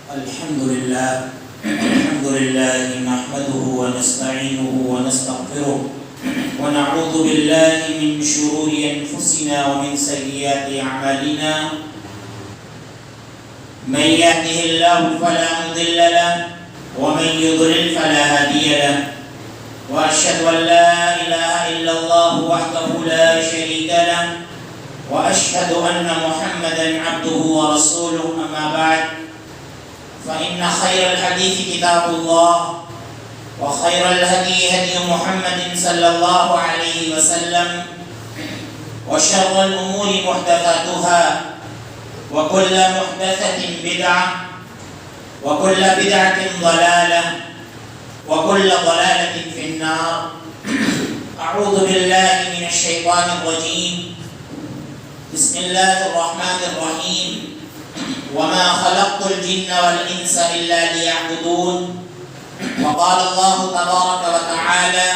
الحمد لله نحمده ونستعينه ونستغفره ونعوذ بالله من شرور أنفسنا ومن سيئات أعمالنا من يهده الله فلا مضل له ومن يضلل فلا هادي له وأشهد أن لا إله إلا الله وحده لا شريك له وأشهد أن محمدا عبده ورسوله أما بعد فإن خير الحديث كتاب الله وخير الهدي هدي محمد صلى الله عليه وسلم وشر الأمور محدثاتها وكل محدثة بدعة وكل بدعة ضلالة وكل ضلالة في النار. أعوذ بالله من الشيطان الرجيم. بسم الله الرحمن الرحيم. وما خلقت الجن والإنس إلا ليعبدون. وقال الله تبارك وتعالى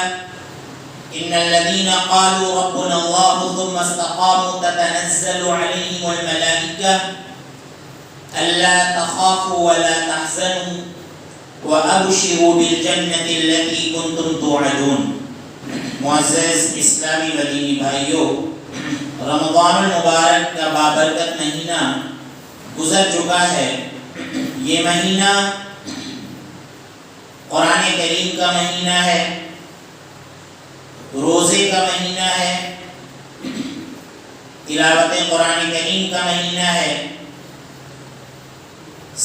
إن الذين قالوا ربنا الله ثم استقاموا تتنزل عليهم الملائكة ألا تخافوا ولا تحزنوا وأبشروا بالجنة التي كنتم توعدون. معزز اسلامی و دینی بھائیوں، رمضان المبارک کا بابرکت مہینہ گزر چکا ہے. یہ مہینہ قرآن کریم کا مہینہ ہے، روزے کا مہینہ ہے، تلاوت قرآن کریم کا مہینہ ہے،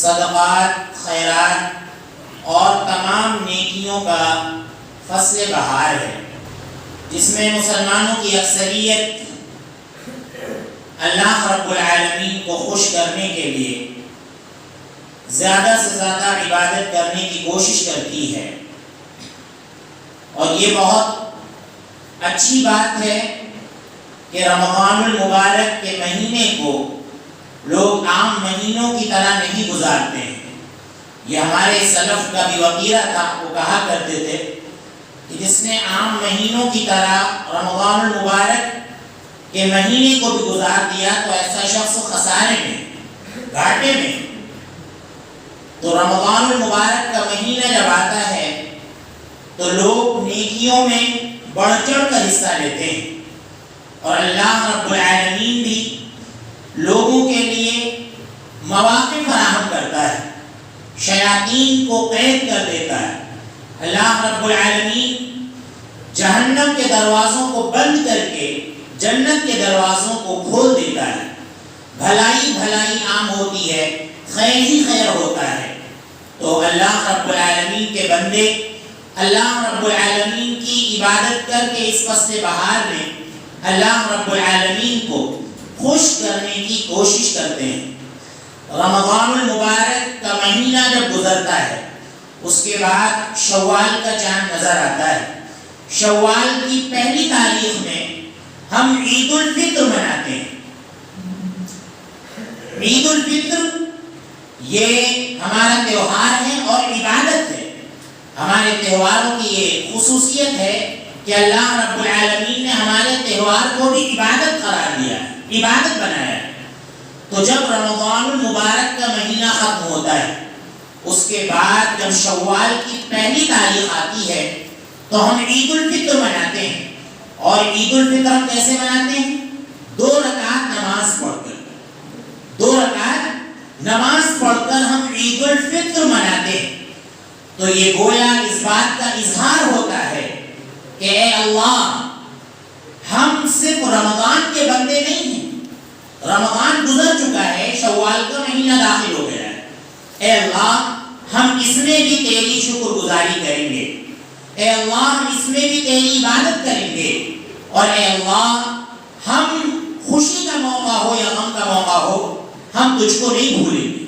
صدقات، خیرات اور تمام نیکیوں کا فصل بہار ہے، جس میں مسلمانوں کی اکثریت اللہ رب العالمین کو خوش کرنے کے لیے زیادہ سے زیادہ عبادت کرنے کی کوشش کرتی ہے. اور یہ بہت اچھی بات ہے کہ رمضان المبارک کے مہینے کو لوگ عام مہینوں کی طرح نہیں گزارتے ہیں. یہ ہمارے سلف کا بھی وقیرہ تھا. وہ کہا کرتے تھے کہ جس نے عام مہینوں کی طرح رمضان المبارک کہ مہینے کو بھی گزار دیا تو ایسا شخص خسارے میں، گھاٹے میں. تو رمضان المبارک کا مہینہ جب آتا ہے تو لوگ نیکیوں میں بڑھ چڑھ کر حصہ لیتے ہیں، اور اللہ رب العالمین بھی لوگوں کے لیے مواقع فراہم کرتا ہے، شیاطین کو قید کر دیتا ہے. اللہ رب العالمین جہنم کے دروازوں کو بند کر کے جنت کے دروازوں کو کھول دیتا ہے. بھلائی بھلائی عام ہوتی ہے، خیر ہی خیر ہوتا ہے. تو اللہ رب العالمین کے بندے اللہ رب العالمین کی عبادت کر کے اس فصل بہار میں اللہ رب العالمین کو خوش کرنے کی کوشش کرتے ہیں. رمضان المبارک کا مہینہ جب گزرتا ہے اس کے بعد شوال کا چاند نظر آتا ہے. شوال کی پہلی تاریخ میں ہم عید الفطر مناتے ہیں. عید الفطر یہ ہمارا تہوار ہے اور عبادت ہے. ہمارے تہواروں کی یہ خصوصیت ہے کہ اللہ رب العالمین نے ہمارے تہوار کو بھی عبادت قرار دیا ہے، عبادت بنایا ہے. تو جب رمضان المبارک کا مہینہ ختم ہوتا ہے اس کے بعد جب شوال کی پہلی تاریخ آتی ہے تو ہم عید الفطر مناتے ہیں. اور عید الفطر ہم کیسے مناتے ہیں؟ 2 رکعت نماز پڑھ کر، 2 رکعت نماز پڑھ کر ہم عید الفطر مناتے ہیں. تو یہ گویا اس بات کا اظہار ہوتا ہے کہ اے اللہ، ہم صرف رمضان کے بندے نہیں ہیں. رمضان گزر چکا ہے، شوال کا مہینہ داخل ہو گیا ہے. اے اللہ، ہم اس میں بھی تیری شکر گزاری کریں گے. اے اللہ، ہم اس میں بھی تیری عبادت کریں گے. اور اے اللہ، ہم خوشی کا موقع ہو یا غم کا موقع ہو، ہم تجھ کو نہیں بھولیں گے.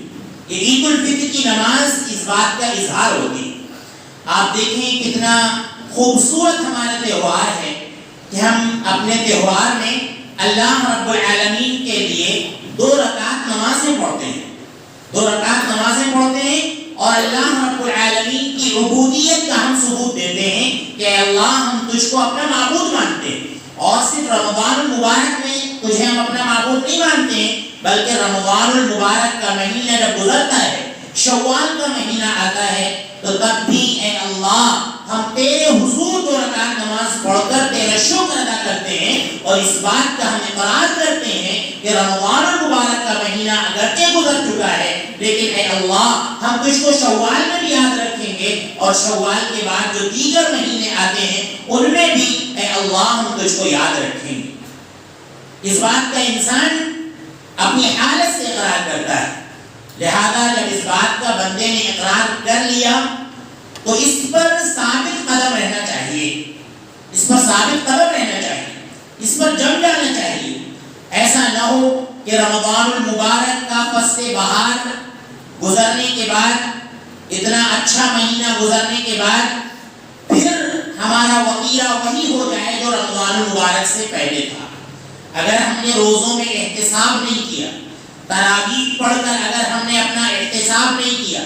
یہ عید الفطر کی نماز اس بات کا اظہار ہوتی ہے. آپ دیکھیں کتنا خوبصورت ہمارا تہوار ہے کہ ہم اپنے تہوار میں اللہ رب العالمین کے لیے 2 رکعت نمازیں پڑھتے ہیں. 2 رکعت نمازیں پڑھتے ہیں اور اللہ رب العالمین کی عبودیت کا ہم ثبوت دیتے ہیں کہ اے اللہ، ہم تجھ کو اپنا معبود مانتے ہیں. اور صرف رمضان المبارک میں تجھے ہم اپنا معبود نہیں مانتے ہیں، بلکہ رمضان المبارک کا مہینہ جب گزرتا ہے، شوال کا مہینہ آتا ہے تو تب بھی اے اللہ ہم تیرے حضور 2 رکعت نماز پڑھ کر تیرا شکر ادا کرتے ہیں اور اس بات کا ہم اقرار کرتے ہیں کہ رمضان المبارک کا مہینہ اگرچہ گزر چکا ہے لیکن اے اللہ ہم تجھ کو شوال میں بھی یاد رکھیں گے اور شوال کے بعد جو دیگر مہینے آتے ہیں ان میں بھی اے اللہ ہم تجھ کو یاد رکھیں گے۔ اس بات کا انسان اپنی حالت سے اقرار کرتا ہے، لہذا جب اس بات کا بندے نے اقرار کر لیا تو اس پر ثابت قدم رہنا چاہیے، اس پر ثابت قدم رہنا چاہیے، اس پر جم جانا چاہیے۔ ایسا نہ ہو کہ رمضان المبارک کا فصل بہار گزرنے کے بعد، اتنا اچھا مہینہ گزرنے کے بعد پھر ہمارا وقیہ وہی ہو جائے جو رمضان المبارک سے پہلے تھا۔ اگر ہم نے روزوں میں احتساب نہیں کیا، تراویح پڑھ کر اگر ہم نے اپنا احتساب نہیں کیا،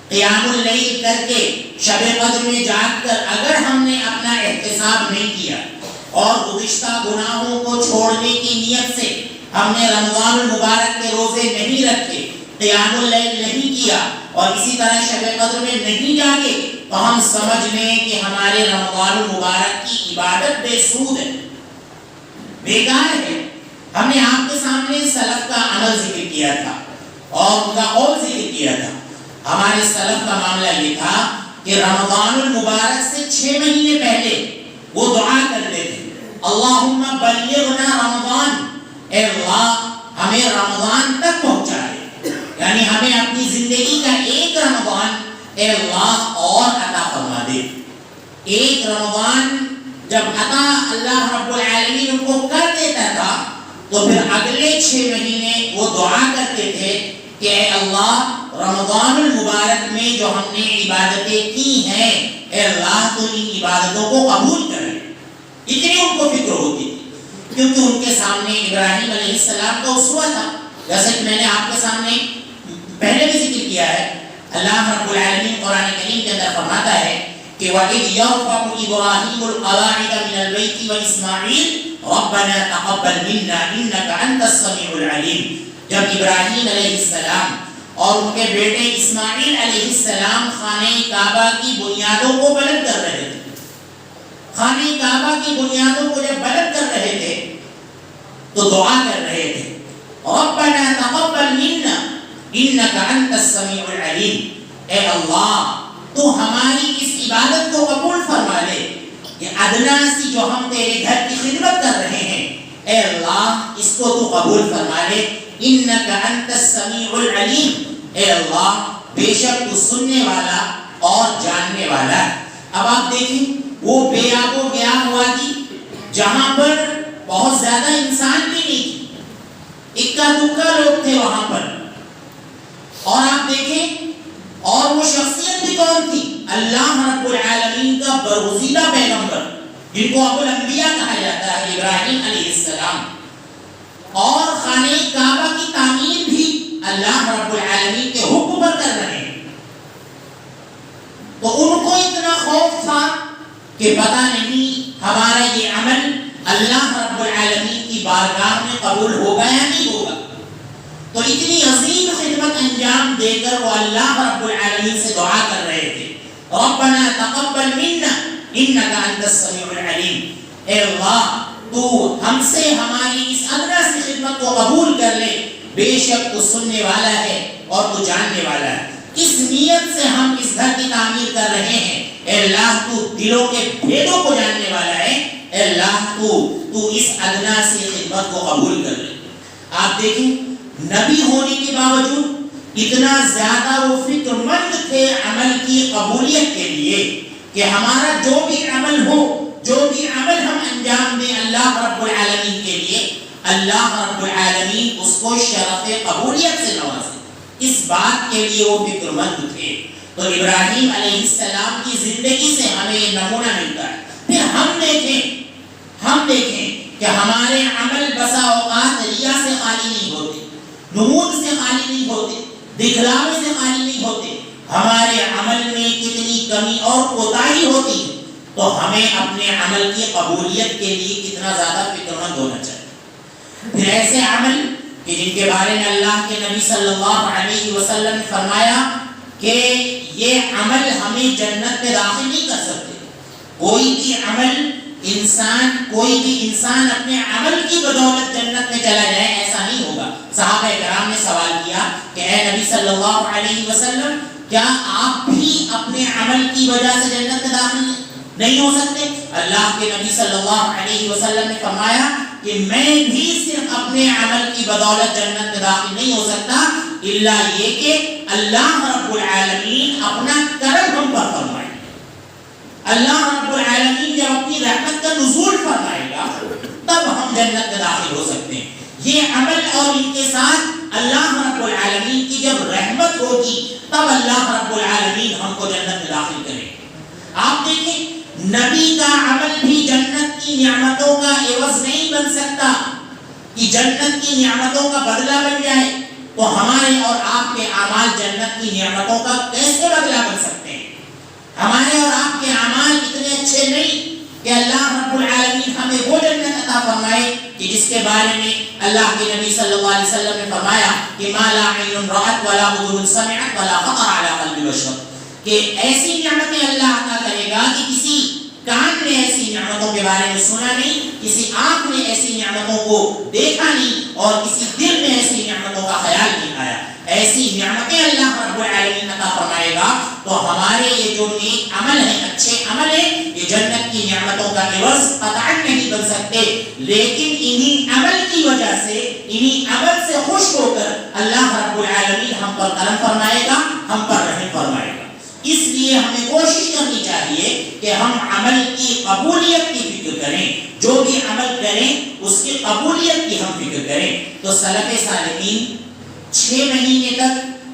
قیام اللیل کر کے شب قدر میں جاگ کر اگر ہم نے اپنا احتساب نہیں کیا اور گزشتہ گناہوں کو چھوڑنے کی نیت سے ہم نے رمضان المبارک کے روزے نہیں رکھے، قیام اللیل نہیں کیا اور اسی طرح شب قدر میں نہیں جاگے تو ہم سمجھ لیں کہ ہمارے رمضان المبارک کی عبادت بے سود ہے، بیکار ہے۔ ہم نے آپ کے سامنے سلف کا عمل ذکر کیا تھا اور ان کا قول ذکر کیا تھا۔ ہمارے سلف کا معاملہ یہ تھا کہ رمضان المبارک سے 6 مہینے پہلے وہ دعا کرتے تھے، اللہم بلغنا رمضان، اے اللہ ہمیں رمضان تک پہنچا دے، یعنی ہمیں اپنی زندگی کا ایک رمضان اے اللہ اور عطا فرما دے۔ ایک رمضان جب عطا اللہ رب العالمین ان کو کر دیتا تھا تو پھر اگلے 6 مہینے وہ دعا کرتے تھے کہ اے اللہ رمضان المبارک میں جو ہم نے عبادتیں کی ہیں اے اللہ تو ان عبادتوں کو قبول کرے۔ اتنی ان کو فکر ہوتی تھی کیونکہ ان کے سامنے ابراہیم علیہ السلام کا اسوہ تھا، جیسا کہ میں نے آپ کے سامنے پہلے بھی ذکر کیا ہے۔ اللہ رب العالمین قرآن کریم کے اندر فرماتا ہے کہ وَإِذْ يَرْفَعُ إِبْرَاهِيمُ الْقَوَاعِدَ مِنَ الْبَيْتِ وَإِسْمَاعِيلُ رَبَّنَا تَقَبَّلْ مِنَّا إِنَّكَ أَنْتَ السَّمِيعُ الْعَلِيمُ، جب ابراہیم علیہ السلام اور ان کے بیٹے اسماعیل علیہ السلام خانہ کعبہ کی بنیادوں کو بلند کر رہے تھے، خانہ کعبہ کی بنیادوں کو جب بلند کر رہے تھے تو دعا کر رہے تھے ربنا تقبل منا انک انت السمیع العلیم، اے اللہ تو ہماری اس عبادت کو قبول فرما لے، یہ ادنا سی جو ہم تیرے گھر کی خدمت کر رہے ہیں اے اللہ اس کو تو قبول فرما لے، انک انت السمیع العلیم، اے اللہ بے شک تو سننے والا اور جاننے والا ہے۔ اب آپ دیکھیں وہ بے آب و گیا وادی جہاں پر بہت زیادہ انسان بھی نہیں تھے، اکا دکا لوگ تھے وہاں پر، اور آپ دیکھیں اور وہ شخصیت بھی کون تھی؟ اللہ رب العالمین کا برگزیدہ پیغمبر جن کو ابو الانبیاء کہا جاتا ہے، ابراہیم علیہ السلام، اور خانہ کعبہ کی تعمیر بھی اللہ رب العالمین کے حکم پر کر رہے ہیں۔ تو ان کو اتنا خوف تھا کہ پتہ نہیں ہمارا یہ عمل اللہ رب العالمین کی بارگاہ میں قبول ہوگا یا نہیں ہوگا، تو اتنی عظیم خدمت انجام دے کر وہ اللہ رب العالمین سے دعا کر رہے تھے ربنا تقبل منا انک انت السمیع العلیم، اے اللہ تو ہم سے ہماری اس ادنا سی خدمت کو قبول کر لے، بے شک تو سننے والا ہے اور تو جاننے والا ہے۔ کس نیت سے ہم اس گھر کی تعمیر کر رہے ہیں اے اللہ تو دلوں کے بھیدوں کو جاننے والا ہے، اے اللہ تو اس ادنا سی خدمت کو قبول کر لے۔ آپ دیکھیں نبی ہونے کے باوجود اتنا زیادہ وہ فکر مند تھے عمل کی قبولیت کے لیے کہ ہمارا جو بھی عمل ہو، جو بھی عمل ہم انجام دیں اللہ رب العالمین کے لیے، اللہ رب العالمین اس کو شرف قبولیت سے نوازے، اس بات کے لیے وہ فکر مند تھے۔ تو ابراہیم علیہ السلام کی زندگی سے ہمیں یہ نمونہ ملتا ہے۔ پھر ہم دیکھیں کہ ہمارے عمل بسا اوقات ریا سے خالی نہیں ہوتے، نمود سے خالی نہیں ہوتے، دکھلاوے سے خالی نہیں ہوتے، ہمارے عمل میں کتنی کمی اور کوتاہی ہوتی ہے، تو ہمیں اپنے عمل کی قبولیت کے لیے کتنا زیادہ فکر مند ہونا چاہیے۔ پھر ایسے عمل کہ جن کے بارے میں اللہ کے نبی صلی اللہ علیہ وسلم نے فرمایا کہ یہ عمل ہمیں جنت میں داخل نہیں کر سکتے. کوئی بھی انسان اپنے عمل کی بدولت جنت میں چلا جائے ایسا نہیں ہوگا. صحابہ کرام نے سوال کیا کہ اے نبی صلی اللہ علیہ وسلم کیا آپ بھی اپنے عمل کی وجہ سے جنت میں داخل نہیں ہو سکتے؟ اللہ کے نبی صلی اللہ علیہ وسلم نے فرمایا کہ میں بھی صرف اپنے عمل کی بدولت جنت میں داخل نہیں ہو سکتا الا یہ کہ اللہ رب العالمین اپنا کرم ہم پر فرمائے. اللہ رب العالمین جب اپنی رحمت کا نزول فرمائے گا تب ہم جنت میں داخل ہو سکتے ہیں. یہ عمل اور ان کے ساتھ اللہ رب العالمین کی جب رحمت ہوگی تب اللہ رب العالمین ہم کو جنت میں داخل کرے. آپ دیکھیں نبی کا عمل بھی جنت کی نعمتوں کا عوض نہیں بن سکتا کہ جنت کی نعمتوں کا بدلہ بن جائے. تو ہمارے اور آپ کے اعمال جنت کی نعمتوں کا کیسے بدلہ بن سکتے ہیں؟ ہمارے اور آپ کے اعمال اتنے اچھے نہیں کہ اللہ رب العالمین ہمیں وہ جنت عطا فرمائے کہ جس کے بارے میں اللہ کے نبی صلی اللہ علیہ وسلم نے فرمایا کہ ما لا عین رأت ولا اذن سمعت ولا خطر على قلب بشر، کہ ایسی نعمتیں اللہ عطا کرے گا کہ کسی کان نے ایسی نعمتوں کے بارے میں سنا نہیں، کسی آنکھ نے ایسی نعمتوں کو دیکھا نہیں اور کسی دل میں ایسی نعمتوں کا خیال نہیں آیا. ایسی نعمتیں اللہ رب العالمین عطا فرمائے گا تو ہمارے یہ جو نیک عمل ہیں، اچھے عمل ہیں، یہ جنت کی نعمتوں کا عوض قطعاً نہیں بن سکتے. لیکن انہی عمل کی وجہ سے، انہی عمل سے خوش ہو کر اللہ رب العالمین ہم پر کرم فرمائے گا، ہم پر رحم فرمائے گا. اس لیے ہمیں کوشش کرنی چاہیے کہ ہم عمل کی قبولیت کی فکر کریں. جو بھی عمل کریں اس کی قبولیت کی ہم فکر کریں. تو سلف صالحین 6 مہینے تک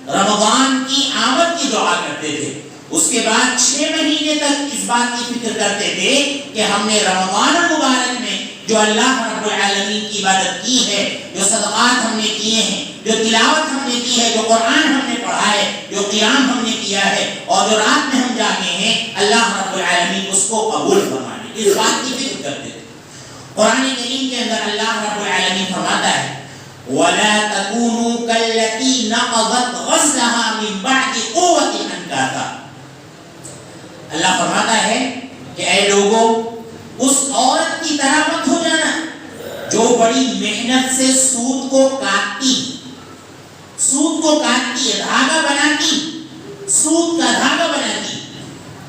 رمضان کی آمد کی دعا کرتے تھے. اس کے بعد 6 مہینے تک اس بات کی فکر کرتے تھے کہ ہم نے رمضان المبارک میں جو اللہ رب العالمین کی عبادت کی ہے، جو صدقات ہم نے کیے ہیں، جو تلاوت ہم نے کی ہے، جو قرآن ہم نے پڑھا ہے، جو قیام ہم نے کیا ہے اور جو رات میں ہم جاگے ہیں، اللہ رب العالمین اس کو قبول فرما لے. اس بات کی فکر کرتے تھے. قرآن کریم کے اندر اللہ رب العالمین فرماتا ہے وَلَا تَكُونُوا كَالَّتِي نَقَضَتْ غَزْلَهَا مِن بَعْدِ قُوَّةٍ أَنْكَاثًا. اللہ فرماتا ہے کہ اے لوگوں اس عورت کی طرح مت ہو جانا جو بڑی محنت سے سوت کو کاٹتی ہے، دھاگا بناتی، سوت کا دھاگا بناتی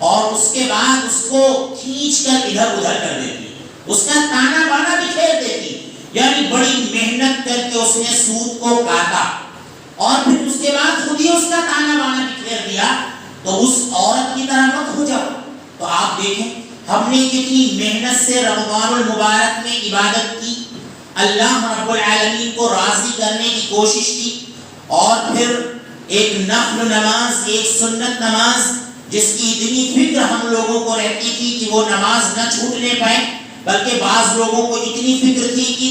اور اس کے بعد اس کو کھینچ کر ادھر ادھر کر دیتی، اس کا تانا بانا بکھیر دیتی. یعنی بڑی محنت کر کے اس نے سوت کو کاٹا اور پھر اس کے بعد خود ہی اس کا تانا بانا بکھیر دیا. تو اس عورت کی طرح مت ہو جاؤ. تو آپ دیکھیں ہم نے کتنی محنت سے رمضان المبارک میں عبادت کی، اللہ رب العالمین کو راضی کرنے کی کوشش کی، اور پھر ایک نفل نماز، ایک سنت نماز جس کی اتنی فکر ہم لوگوں کو رہتی تھی کہ وہ نماز نہ چھوٹنے پائے، بلکہ بعض لوگوں کو اتنی فکر تھی کہ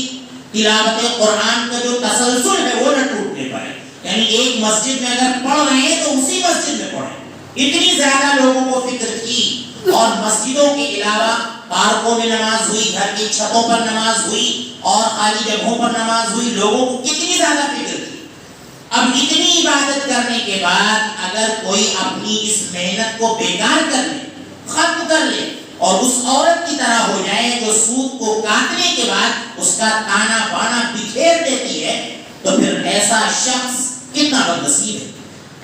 تلاوت قرآن کا جو تسلسل ہے وہ نہ ٹوٹنے پائے. یعنی ایک مسجد میں اگر پڑھ رہے ہیں تو اسی مسجد میں پڑھیں. اتنی زیادہ لوگوں کو فکر تھی. اور مسجدوں کے علاوہ پارکوں میں نماز ہوئی، گھر کی چھتوں پر نماز ہوئی اور خالی جگہوں پر نماز ہوئی. لوگوں کو کتنی زیادہ فکر تھی. اب اتنی عبادت کرنے کے بعد اگر کوئی اپنی اس محنت کو بیکار کر لے، ختم کر لے اور اس عورت کی طرح ہو جائے جو سوت کو کاٹنے کے بعد اس کا تانا بانا بکھیر دیتی ہے، تو پھر ایسا شخص کتنا بدنصیب ہے.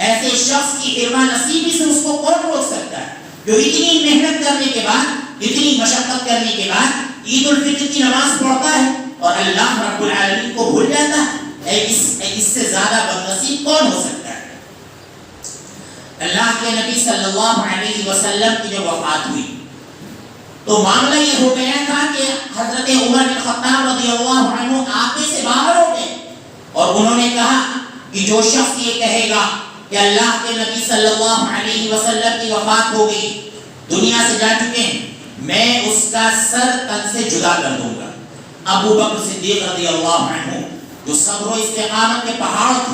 ایسے شخص کی حرمہ نصیبی سے اس کو کون روک سکتا ہے جو اتنی محنت کرنے کے بعد، اتنی مشقت کرنے کے بعد عید الفطر کی نماز پڑھتا ہے اور اللہ رب العالمین کو بھول جاتا ہے. اس سے زیادہ بدنصیب کون ہو سکتا ہے؟ اللہ کے نبی صلی اللہ علیہ وسلم کی جب وفات ہوئی تو معاملہ یہ ہو گیا تھا کہ حضرت عمر بن خطاب رضی اللہ عنہ آپے سے باہر ہو گئے اور انہوں نے کہا کہ جو شخص یہ کہے گا کہ اللہ کے نبی صلی اللہ علیہ وسلم کی وفات ہو گئی، دنیا سے جا چکے ہیں، میں اس کا سر تن سے جدا کر دوں گا. ابو بکر صدیق رضی اللہ عنہ جو صبر و استقامت کے پہاڑ تھے،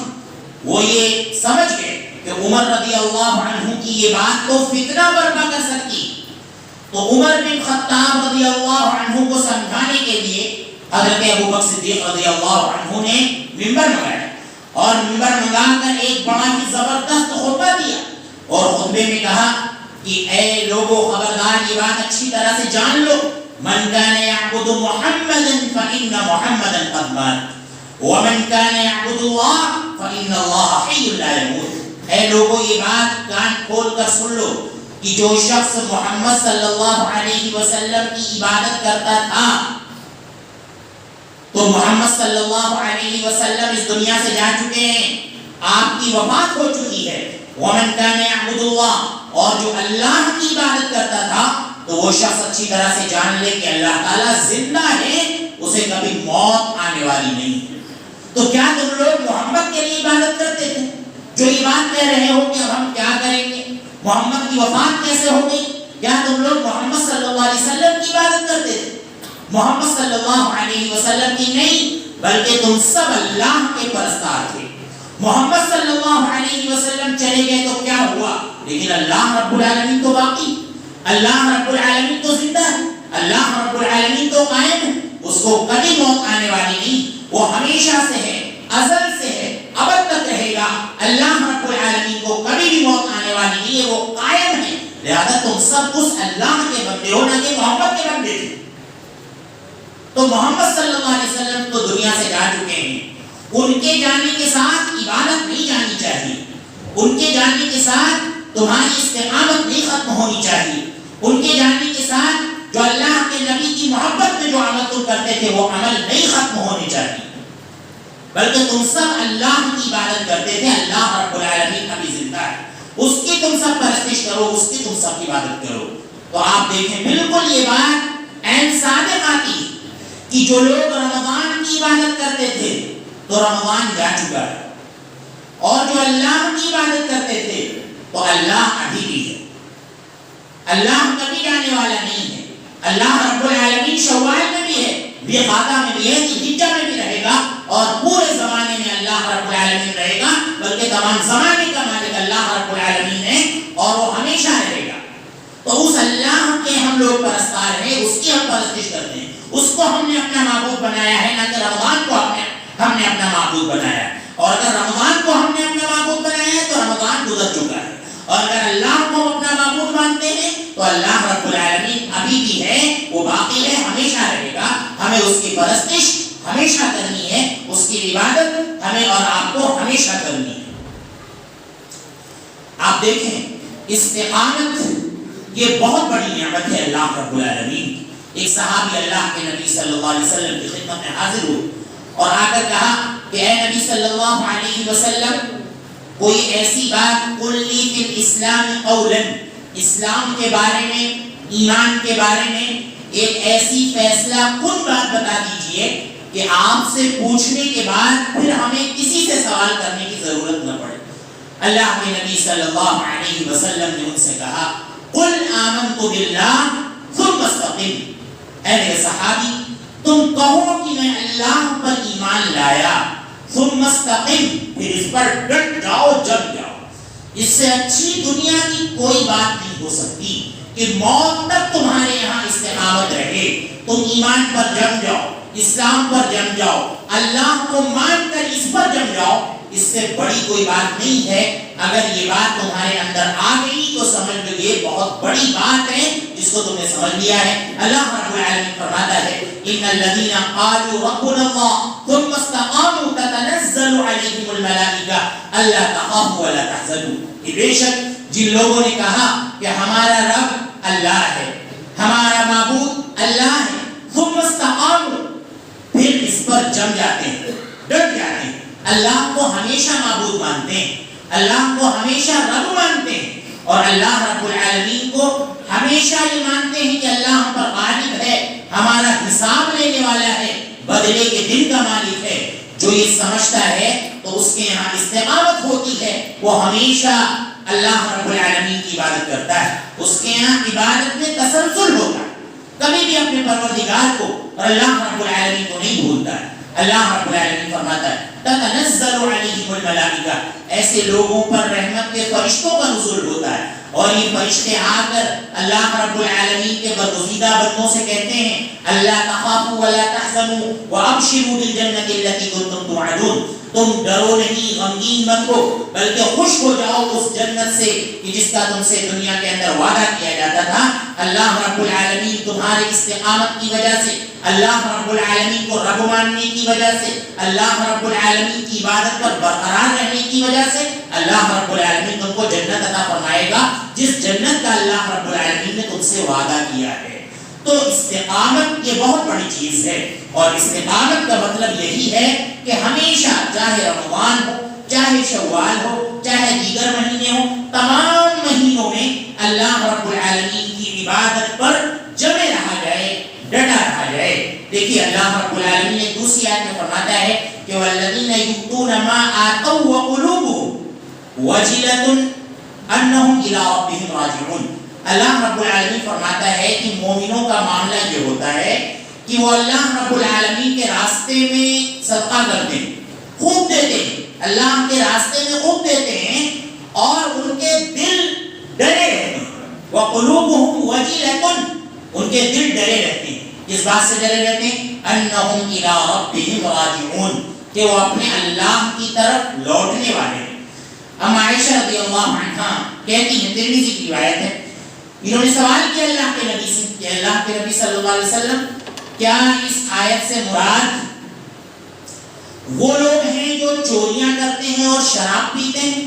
وہ یہ سمجھ گئے کہ عمر رضی اللہ عنہ کی یہ بات تو فتنہ برپا کر سکتی. تو عمر بن خطاب رضی اللہ عنہ کو سمجھانے کے لیے حضرت ابو بکر صدیق رضی اللہ عنہ نے منبر منگایا اور منبر منگا کر ایک بڑا ہی زبردست خطبہ دیا خطبے میں کہا کہ اے لوگوں خبردار یہ بات اچھی طرح سے جان لو، من کان یعبد محمدا فإن محمدا قد مات ومن کان یعبد اللہ فإن اللہ حی لا يموت۔ اے لوگوں یہ بات کان کھول کر سن لو کہ جو شخص محمد صلی اللہ علیہ وسلم کی عبادت کرتا تھا تو محمد صلی اللہ علیہ وسلم اس دنیا سے جا چکے ہیں، آپ کی وفات ہو چکی ہے۔ ومن کان یعبد اللہ، اور جو اللہ کی عبادت کرتا تھا تو وہ شخص اچھی طرح سے جان لے کہ اللہ تعالیٰ زندہ ہے، اسے کبھی موت آنے والی نہیں ہے۔ تو کیا تم لوگ محمد کے لیے عبادت کرتے تھے؟ جو یہ بات کہہ رہے ہو کہ اب ہم کیا کریں گے، محمد کی وفات کیسے ہو گئی، کیا تم لوگ محمد صلی اللہ علیہ وسلم کی عبادت کرتے تھے؟ محمد صلی اللہ علیہ وسلم کی نہیں، بلکہ تم سب اللہ کے پرستار تھے۔ محمد صلی اللہ علیہ وسلم چلے گئے تو کیا ہوا، لیکن اللہ رب العالمین تو باقی، اللہ رب العالمین تو زندہ ہے، اللہ رب العالمین تو قائم ہے، اس کو کبھی موت آنے والی نہیں، وہ ہمیشہ سے ہے، ازل سے ہے، ابد تک رہے گا۔ اللہ رب العالمین کو کبھی بھی موت آنے والی نہیں ہے، وہ قائم ہے۔ لہذا تم سب اس اللہ کے بندے ہو، نہ کہ محمد کے بندے تھے۔ تو محمد صلی اللہ علیہ وسلم تو دنیا سے جا چکے ہیں، ان کے جانے کے ساتھ عبادت نہیں جانی چاہیے، ان کے جانے کے ساتھ تمہاری استقامت نہیں ختم ہونی چاہیے، ان کے جانے کے ساتھ جو اللہ کے نبی کی محبت میں جو عمل تم کرتے تھے وہ عمل نہیں ختم ہونے چاہیے، بلکہ تم سب اللہ کی عبادت کرتے تھے۔ اللہ رب العالمین ابھی زندہ ہے، اس کی تم سب پرستش کرو، اس کی تم سب عبادت کرو۔ تو آپ دیکھیں بالکل یہ بات عین صادق آتی ہے کہ جو لوگ رمضان کی عبادت کرتے تھے تو رمضان جا چکا ہے، اور جو اللہ کی عبادت کرتے تھے تو اللہ ابھی بھی ہے، اللہ کبھی جانے والا نہیں ہے۔ اللہ رب العالمین شوال میں بھی ہے، ذوالقعدہ میں بھی ہے، ذوالحجہ میں بھی رہے گا، اور پورے زمانے میں اللہ رب العالمین رہے گا، بلکہ تمام زمانے کا مالک اللہ رب العالمین ہے اور وہ ہمیشہ رہے گا۔ تو اس اللہ کے ہم لوگ پرستار ہیں، اس کی ہم پرستش کرتے ہیں، اس کو ہم نے اپنا معبود بنایا ہے، نہ کہ رمضان کو ہم نے اپنا معبود بنایا ہے۔ اور اگر رمضان کو ہم نے اپنا معبود بنایا ہے تو رمضان گزر چکا ہے، اور اگر اللہ کو اپنا معبود مانتے ہیں تو اللہ رب العالمین ابھی بھی ہے، وہ باقی ہے، ہمیشہ رہے گا۔ ہمیں اس کی پرستش ہمیشہ کرنی ہے، اس کی عبادت ہمیں اور آپ کو ہمیشہ کرنی ہے۔ آپ دیکھیں استقامت یہ بہت بڑی نعمت ہے اللہ رب العالمین۔ ایک صحابی اللہ کے نبی صلی اللہ علیہ وسلم کی خدمت میں حاضر ہوئے اور آ کر کہا کہ اے نبی صلی اللہ علیہ وسلم، کوئی ایسی بات قل لی فی الاسلام قولا، اسلام کے بارے میں، ایمان کے بارے میں ایک ایسی فیصلہ کن بات بتا دیجئے کہ آپ سے پوچھنے کے بعد پھر ہمیں کسی سے سوال کرنے کی ضرورت نہ پڑے۔ اللہ کے نبی صلی اللہ علیہ وسلم نے ان سے کہا قل آمنت باللہ ثم استقم، اے میرے صحابی تم کہو کہ میں اللہ پر ایمان لایا، ثم استقم، پھر اس پر ڈٹ جاؤ، جم جاؤ۔ اس سے اچھی دنیا کی کوئی بات نہیں ہو سکتی کہ موت تک تمہارے یہاں استقامت رہے، تم ایمان پر جم جاؤ، اسلام پر جم جاؤ، اللہ کو مان کر اس پر جم جاؤ۔ اس سے بڑی کوئی بات نہیں ہے۔ اگر یہ بات تمہارے اندر آ گئی تو سمجھ لو یہ بہت بڑی بات ہے جس کو تم نے سمجھ لیا ہے۔ اللہ رب العالمین فرماتا ہے ان الذین قالوا ربنا اللہ ثم استقاموا تتنزل علیہم الملائکہ الا تخافوا ولا تحزنوا، کہ بے شک جن لوگوں نے کہا کہ ہمارا رب اللہ ہے، ہمارا معبود اللہ ہے، ثم استقاموا، پھر اس پر جم جاتے ہیں، ڈٹ جاتے ہیں، اللہ کو ہمیشہ معبود مانتے ہیں، اللہ کو ہمیشہ رب مانتے ہیں، اور اللہ رب العالمین کو ہمیشہ یہ مانتے ہیں کہ اللہ ہم پر غالب ہے، ہمارا حساب لینے والا ہے، بدلے کے دن کا مالک ہے۔ جو یہ سمجھتا ہے تو اس کے یہاں استقامت ہوتی ہے، وہ ہمیشہ اللہ رب العالمین کی عبادت کرتا ہے، اس کے یہاں عبادت میں تسلسل ہوتا ہے، کبھی بھی اپنے پروردگار کو اور اللہ رب العالمین کو نہیں بھولتا ہے۔ اللہ رب العالمین فرماتا ہے تتنزل علیہم الملائکہ، ایسے لوگوں پر رحمت کے فرشتوں کا نزول ہوتا ہے، اور یہ فرشتے آ کر اللہ رب العالمین کے برگزیدہ بندوں سے کہتے ہیں اللہ تخافوا ولا تحزنوا وابشروا بالجنۃ التي کنتم توعدون، تم ڈرو نہیں، غمگین مت ہو، بلکہ خوش ہو جاؤ اس جنت سے کہ جس کا تم سے دنیا کے اندر وعدہ کیا جاتا تھا۔ اللہ رب العالمین تمہارے استقامت کی وجہ سے، اللہ رب العالمین کو رب ماننے کی وجہ سے، اللہ رب العالمین کی عبادت پر برقرار رہنے کی وجہ سے اللہ رب العالمین تم کو جنت عطا فرمائے گا، جس جنت کا اللہ رب العالمین نے تم سے وعدہ کیا ہے۔ تو استقامت یہ بہت بڑی چیز ہے، اور استقامت کا مطلب یہی ہے کہ ہمیشہ چاہے رمضان ہو، چاہے شوال ہو، چاہے دیگر مہینے ہو، تمام مہینوں میں اللہ رب العالمین کی عبادت پر جمے رہا جائے، ڈٹا رہا جائے۔ دیکھیے اللہ رب العالمین نے دوسری آیت میں فرماتا ہے کہ والذین یؤتون ما آتوا وقلوبهم وجلۃ انہم الی ربہم راجعون۔ اللہ رب العالمین فرماتا ہے کہ مومنوں کا معاملہ یہ ہوتا ہے کہ وہ اللہ رب العالمین کے راستے میں صدقہ کرتے ہیں، خوب دیتے ہیں، اللہ کے راستے میں خوب دیتے ہیں، اور ان کے دل ڈرے رہتے ہیں۔ وقلوبهم وجلۃ، ان کے دل ڈرے رہتے ہیں۔ اس بات سے ڈرے رہتے ہیں انہم الی ربہم راجعون، کہ وہ اپنے اللہ کی طرف لوٹنے والے ہیں۔ ام عائشہ رضی اللہ عنہا کہتی ہیں، ترمذی کی روایت ہے، انہوں نے سوال کیا اللہ کے نبی سے کہ اللہ کے نبی صلی اللہ علیہ وسلم، کیا اس آیت سے مراد وہ لوگ ہیں جو چوریاں کرتے ہیں اور شراب پیتے ہیں؟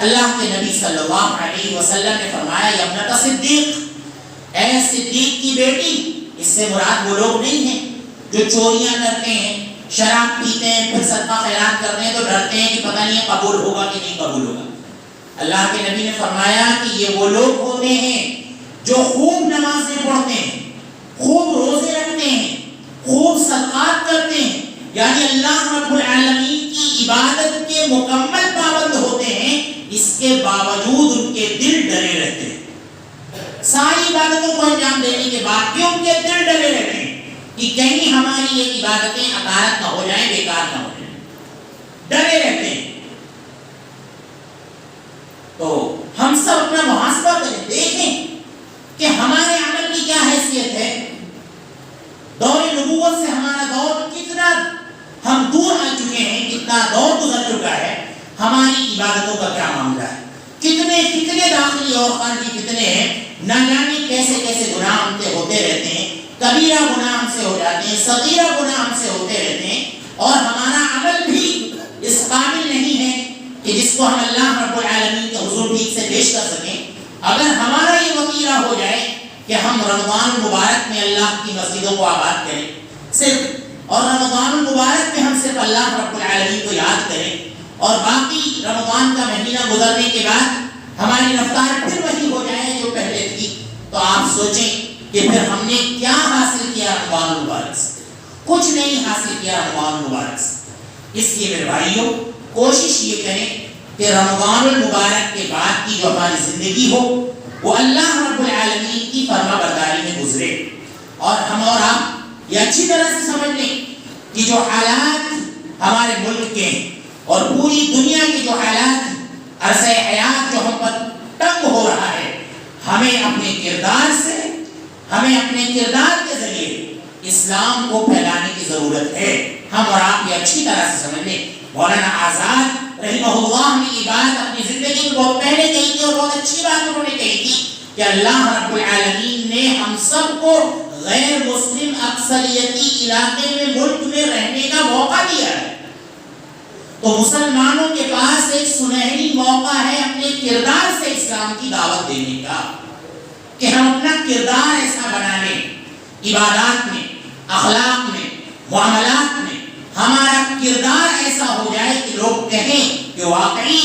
اللہ کے نبی صلی اللہ علیہ وسلم نے فرمایا یا ابنۃ صدیق، اے صدیق کی بیٹی، اس سے مراد وہ لوگ نہیں ہیں جو چوریاں کرتے ہیں، شراب پیتے ہیں، پھر صدقہ خیرات کرتے ہیں تو ڈرتے ہیں کہ پتہ نہیں قبول ہوگا کہ نہیں قبول ہوگا۔ اللہ کے نبی نے فرمایا کہ یہ وہ لوگ ہوتے ہیں جو خوب نمازیں پڑھتے ہیں، خوب روزے رکھتے ہیں، خوب صدقات کرتے ہیں، یعنی اللہ رب العالمین کی عبادت کے مکمل پابند ہوتے ہیں، اس کے باوجود ان کے دل ڈرے رہتے ہیں۔ ساری عبادتوں کو انجام دینے کے بعد بھی ان کے دل ڈرے رہتے ہیں کہ کہیں ہماری یہ عبادتیں عطارت نہ ہو جائیں، بیکار نہ ہو جائیں، ڈرے رہتے ہیں۔ تو ہم سب اپنا محاسبہ کریں، دیکھیں کہ ہمارے عمل کی کیا حیثیت ہے، دور نبوت سے ہمارا دور کتنا ہم دور آ چکے ہیں، کتنا دور گزر چکا ہے، ہماری عبادتوں کا کیا معاملہ ہے، کتنے فتنے داخلی اور خارجی فتنے ہیں، نہ جانے کیسے کیسے گناہ ہم سے ہوتے رہتے ہیں، کبیرہ گناہ ہم سے ہو جاتے ہیں، صغیرہ گناہ ہم سے ہوتے رہتے ہیں، اور ہمارا عمل بھی اس قابل نہیں ہے کہ جس کو ہم اللہ رب العالمین کے حضور ٹھیک سے پیش کر سکیں۔ اگر ہمارا یہ وقیرہ ہو جائے کہ ہم رمضان المبارک میں اللہ کی مسجدوں کو آباد کریں صرف، اور رمضان المبارک میں ہم صرف اللہ رب العالمین کو یاد کریں، اور باقی رمضان کا مہینہ گزرنے کے بعد ہماری رفتار پھر وہی ہو جائے جو پہلے تھی، تو آپ سوچیں کہ پھر ہم نے کیا حاصل کیا رمضان المبارک سے؟ کچھ نہیں حاصل کیا رمضان المبارک سے۔ اس لیے میرے بھائیوں، کوشش یہ کریں کہ رمضان المبارک کے بعد کی جو ہماری زندگی ہو وہ اللہ رب العالمین کی فرما برداری میں گزرے، اور ہم اور آپ یہ اچھی طرح سے سمجھ لیں کہ جو حالات ہمارے ملک کے اور پوری دنیا کے جو حالات، عرصہ حیات جو ہم پر تنگ ہو رہا ہے، ہمیں اپنے کردار سے، ہمیں اپنے کردار کے ذریعے اسلام کو پھیلانے کی ضرورت ہے۔ ہم اور آپ یہ اچھی طرح سے سمجھ لیں۔ مولانا آزاد رحمہ اللہ نے یہ بات اپنی زندگی میں بہت پہلے کہی تھی، اور بہت اچھی بات انہوں نے کہی تھی کہ اللہ رب العالمین نے ہم سب کو غیر مسلم اکثریتی علاقے میں، ملک میں رہنے کا موقع دیا ہے، تو مسلمانوں کے پاس ایک سنہری موقع ہے اپنے کردار سے اسلام کی دعوت دینے کا، کہ ہم اپنا کردار ایسا بنا لیں، عبادات میں، اخلاق میں، معاملات میں ہمارا کردار ایسا ہو جائے کہ لوگ کہیں کہ واقعی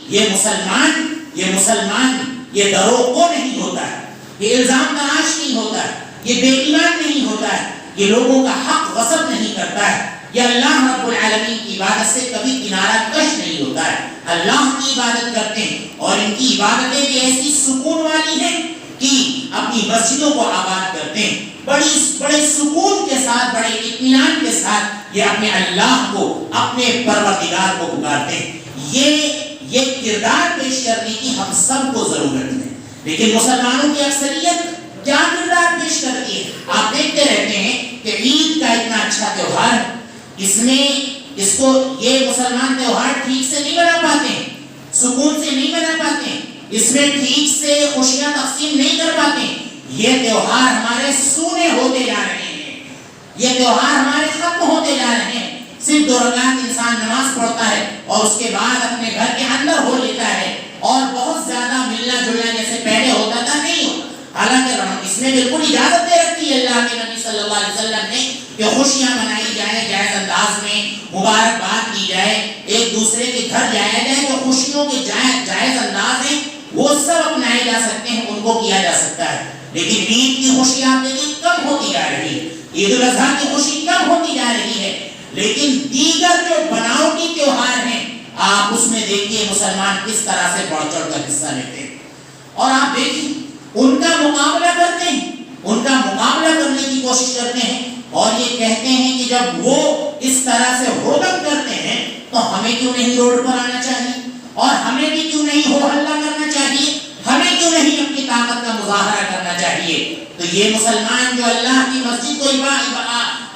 یہ مسلمان یہ دروغ نہیں ہوتا ہے، یہ الزام تراش نہیں ہوتا ہے، یہ بے ایمان نہیں ہوتا ہے، یہ لوگوں کا حق غصب نہیں کرتا ہے، یہ اللہ رب العالمین کی عبادت سے کبھی کنارہ کش نہیں ہوتا ہے، اللہ کی عبادت کرتے ہیں، اور ان کی عبادتیں بھی ایسی سکون والی ہیں کی اپنی مسجدوں کو آباد کرتے ہیں، بڑے سکون کے ساتھ، بڑے اطمینان کے ساتھ یہ اپنے اللہ کو، اپنے پروردگار کو پکارتے ہیں۔ یہ کردار پیش کرنے کی ہم سب کو ضرورت ہے، لیکن مسلمانوں کی اکثریت کیا کردار پیش کرتی ہے؟ آپ دیکھتے رہتے ہیں کہ عید کا اتنا اچھا تہوار، اس کو یہ مسلمان تہوار ٹھیک سے نہیں بنا پاتے ہیں، سکون سے نہیں بنا پاتے ہیں، اس میں ٹھیک سے خوشیاں تقسیم نہیں کر پاتے ہیں۔ یہ تہوار ہمارے سونے ہوتے جا رہے ہیں، یہ تہوار ہمارے ختم ہوتے جا رہے ہیں۔ صرف 2 رکعت انسان نماز پڑھتا ہے اور اس کے بعد اپنے گھر کے اندر ہو لیتا ہے، اور بہت زیادہ ملنا جلنا جیسے پہلے ہوتا تھا نہیں ہوتا۔ حالانکہ اس میں بالکل اجازت دے رکھی ہے اللہ کے نبی صلی اللہ علیہ وسلم نے کہ خوشیاں منائی جائیں، جائز انداز میں مبارکباد کی جائے، ایک دوسرے کے گھر جایا جائے، جو خوشیوں کے جائز انداز ہیں وہ سب اپنائے جا سکتے ہیں، ان کو کیا جا سکتا ہے۔ لیکن عید کی خوشی آپ دیکھیں کم ہوتی جا رہی ہے، عید الاضحیٰ کی خوشی کم ہوتی جا رہی ہے، لیکن دیگر جو بناوٹی تہوار ہیں آپ اس میں دیکھیے مسلمان کس طرح سے بڑھ چڑھ کر حصہ لیتے ہیں، اور آپ دیکھیں ان کا مقابلہ کرتے ہیں، ان کا مقابلہ کرنے کی کوشش کرتے ہیں، اور یہ کہتے ہیں کہ جب وہ اس طرح سے ہوگم کرتے ہیں تو ہمیں کیوں نہیں روڈ پر آنا چاہیے، اور ہمیں بھی کیوں نہیں ہو ہلہ کرنا چاہیے، ہمیں کیوں نہیں اپنی طاقت کا مظاہرہ کرنا چاہیے۔ تو یہ مسلمان جو اللہ کی مسجد کو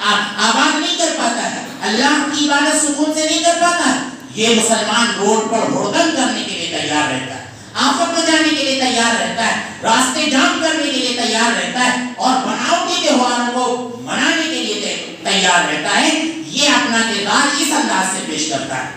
آباد نہیں کر پاتا ہے، اللہ کی عبادت سکون سے نہیں کر پاتا ہے، یہ مسلمان روڈ پر ہڑدنگ کرنے کے لیے تیار رہتا ہے، آفت مچانے کے لیے تیار رہتا ہے، راستے جام کرنے کے لیے تیار رہتا ہے، اور بناوٹی تہواروں کو منانے کے لیے تیار رہتا ہے۔ یہ اپنا کردار اس انداز سے پیش کرتا ہے۔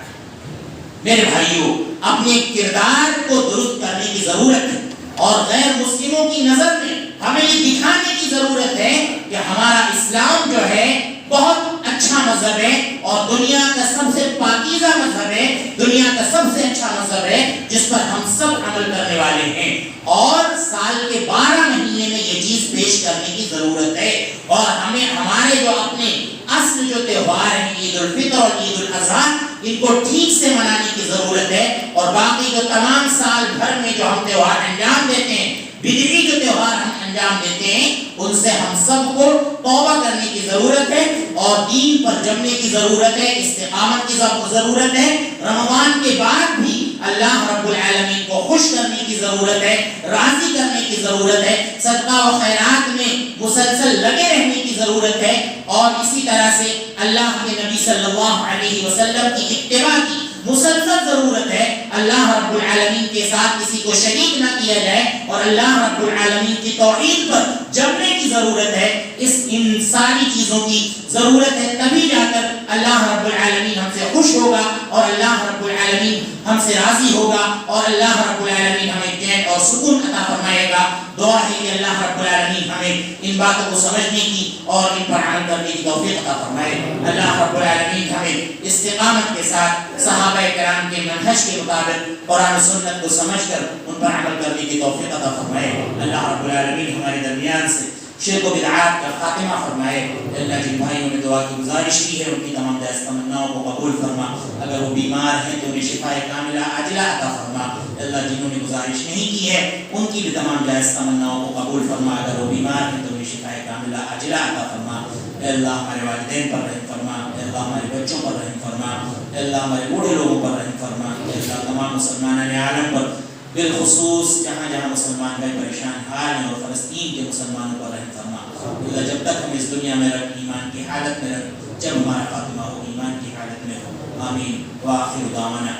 میرے بھائیوں، اپنے کردار کو درست کرنے کی ضرورت ہے، اور غیر مسلموں کی نظر میں ہمیں یہ دکھانے کی ضرورت ہے کہ ہمارا اسلام جو ہے بہت اچھا مذہب ہے، اور دنیا کا سب سے پاکیزہ مذہب ہے، دنیا کا سب سے اچھا مذہب ہے جس پر ہم سب عمل کرنے والے ہیں، اور سال کے 12 مہینے میں یہ چیز پیش کرنے کی ضرورت ہے۔ اور ہمیں ہمارے جو اپنے اصل جو تہوار ہیں عید الفطر اور عید الاضحیٰ، ان کو ٹھیک سے منانے کی ضرورت ہے، اور باقی جو تمام سال بھر میں جو ہم تہوار انجام دیتے ہیں، بدعی جو تہوار ہم انجام دیتے ہیں، ان سے ہم سب کو توبہ کرنے کی ضرورت ہے، اور دین پر جمنے کی ضرورت ہے، استقامت کی ضرورت ہے۔ رمضان کے بعد بھی اللہ رب العالمین کو خوش کرنے کی ضرورت ہے، راضی کرنے کی ضرورت ہے، صدقہ و خیرات میں مسلسل لگے رہنے کی ضرورت ہے، اور اسی طرح سے اللہ کے نبی صلی اللہ علیہ وسلم کی اتباع کی مسلسل ضرورت ہے۔ اللہ رب العالمین کے ساتھ کسی کو شریک نہ کیا جائے، اور اللہ رب العالمین کی توحید پر جمنے کی ضرورت ہے۔ ان ساری چیزوں کی ضرورت ہے، تبھی جا کر اللہ رب العالمین ہم سے خوش ہوگا، اور اللہ رب العالمین ہم سے راضی ہوگا، اور اللہ رب العالمین ہمیں چین اور سکون عطا فرمائے گا۔ دعا ہے کہ اللہ رب العالمین ہمیں ان باتوں کو سمجھنے کی اور ان پر عمل کرنے کی توفیق عطا فرمائے۔ اللہ رب العالمین ہمیں استقامت کے ساتھ صحابہ کرام کے منہج کے مطابق قرآن و سنت کو سمجھ کر ان پر عمل کرنے کی توفیق عطا فرمائے۔ اللہ رب العالمین ہمارے درمیان سے شرک و بدعات کا خاتمہ فرمائے۔ اللہ جن بھائیوں نے دعا کی گزارش کی ہے ان کی تمام جائز تمناؤں کو قبول فرما، اگر وہ بیمار ہیں تو انہیں شفا کاملہ عاجلہ عطا فرما۔ اللہ جنہوں نے گزارش نہیں کی ہے ان کی بھی تمام جائز تمناؤں کو قبول فرما، اگر وہ بیمار ہیں تو انہیں شفا کاملہ عاجلہ عطا فرما۔ اللہ ہمارے والدین پر رحم فرما، اللہ ہمارے بچوں پر رحم فرما، اللہ ہمارے بوڑھے لوگوں پر رحم فرما، اللہ تمام مسلمانان عالم پر، بالخصوص جہاں جہاں مسلمان بھائی پریشان حال ہیں، اور فلسطین کے مسلمانوں پر رحم فرما۔ اللہ جب تک ہم اس دنیا میں رکھ، ایمان کی حالت میں رکھ، جب ہمارا خاتمہ ہو ایمان کی حالت میں ہو۔ آمین۔ وآخر دعوانا